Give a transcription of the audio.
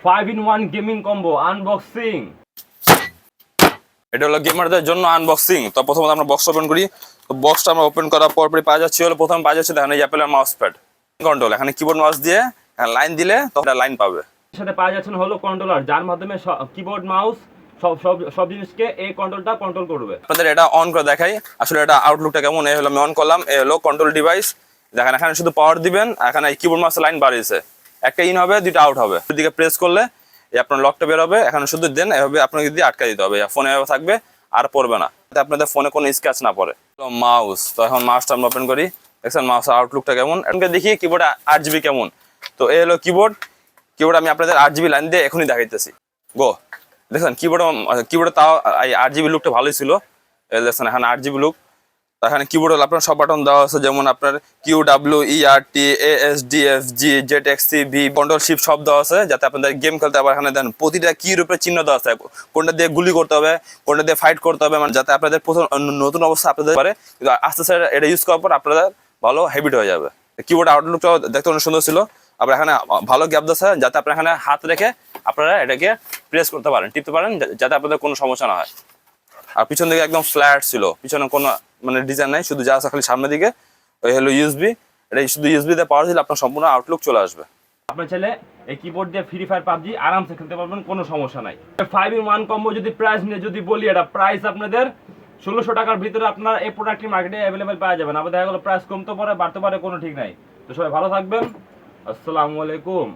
5-in-1 gaming combo unboxing. এটা হলো গেমারদের জন্য আনবক্সিং। তো প্রথমত আমরা বক্স ওপেন করি। তো বক্সটা আমরা ওপেন করার পরপরই পাওয়া যাচ্ছে হলো প্রথম পাওয়া যাচ্ছে দেখেন এই অ্যাপেলের মাউস প্যাড কন্ট্রোল। এখানে কিবোর্ড মাউস দিয়ে লাইন দিলে তো লাইন পাবে। এর সাথে পাওয়া যাচ্ছে হলো কন্ট্রোলার, যার মাধ্যমে কিবোর্ড মাউস সব জিনিসকে এই কন্ট্রোলটা কন্ট্রোল করবে। আপনাদের এটা অন করে দেখাই আসলে এটা আউটলুকটা কেমন। এই হলো আমি অন করলাম, এই হলো কন্ট্রোল ডিভাইস। দেখেন এখানে শুধু পাওয়ার দিবেন, এখানে কিবোর্ড মাউসের লাইন বাড়িয়েছে, একটা ইন হবে দুইটা আউট হবে। দুদিকে প্রেস করলে আপনার লকটা বের হবে, এখানে শুধু দেন এভাবে আপনাকে দিয়ে আটকা দিতে হবে, ফোনে এভাবে থাকবে আর পড়বে না, যাতে আপনাদের ফোনে কোনো স্ক্র্যাচ না পড়ে। মাউস, তো এখন মাউসটা আমরা ওপেন করি। দেখছেন মাউসের আউটলুকটা কেমন। এখানে দেখি কিবোর্ড 8GB কেমন। তো এই হলো কিবোর্ড আমি আপনাদের 8GB লাইন দিয়ে এখনই দেখাইতেছি। গো দেখছেন কিবোর্ডে তাও 8GB লুকটা ভালোই ছিল। দেখছেন এখানে 8GB লুক। এখানে কিবোর্ড হলো আপনার সব বাটন দেওয়া আছে, যেমন আপনার QWERT ASDFG ZXCB control shift সব দেওয়া আছে, যাতে আপনাদের গেম খেলতে। আবার এখানে দেন প্রতিটা কির উপরে চিহ্ন দেওয়া আছে, কোনটা দিয়ে গুলি করতে হবে, কোনটা দিয়ে ফাইট করতে হবে, মানে যাতে আপনাদের প্রথম নতুন অবস্থা আপনাদের পারে, কিন্তু আস্তে আস্তে এটা ইউজ করার পর আপনাদের ভালো হ্যাবিট হয়ে যাবে। কিবোর্ড আউটলুকটাও দেখতে অনেক সুন্দর ছিল। আবার এখানে ভালো গ্যাপ দেওয়া আছে, যাতে আপনারা এখানে হাত রেখে আপনারা এটাকে প্রেস করতে পারেন, টিপতে পারেন, যাতে আপনাদের কোনো সমস্যা না হয়। আর পিছন দিকে একদম ফ্ল্যাট ছিল, পিছনে কোনো মানে ডিজাইন নাই, শুধু যা আছে খালি সামনের দিকে ওই হলো ইউএসবি। এটা শুধু ইউএসবি দিয়ে পাওয়ার দিলে আপনার সম্পূর্ণ আউটলুক চলে আসবে। আপনার ছেলে এই কিবোর্ড দিয়ে ফ্রি ফায়ার পাবজি আরামসে খেলতে পারবেন, কোনো সমস্যা নাই। 5-in-1 কম্বো যদি প্রাইস নিয়ে যদি বলি, এটা প্রাইস আপনাদের 1600 টাকার ভিতরে আপনার এই প্রোডাক্টটি মার্কেটে অ্যাভেলেবেল পাওয়া যাবেন। আবার দেখা গেলো প্রাইস কমতে পারে বাড়তে পারে, কোনো ঠিক নাই। তো সবাই ভালো থাকবেন, আসসালামু আলাইকুম।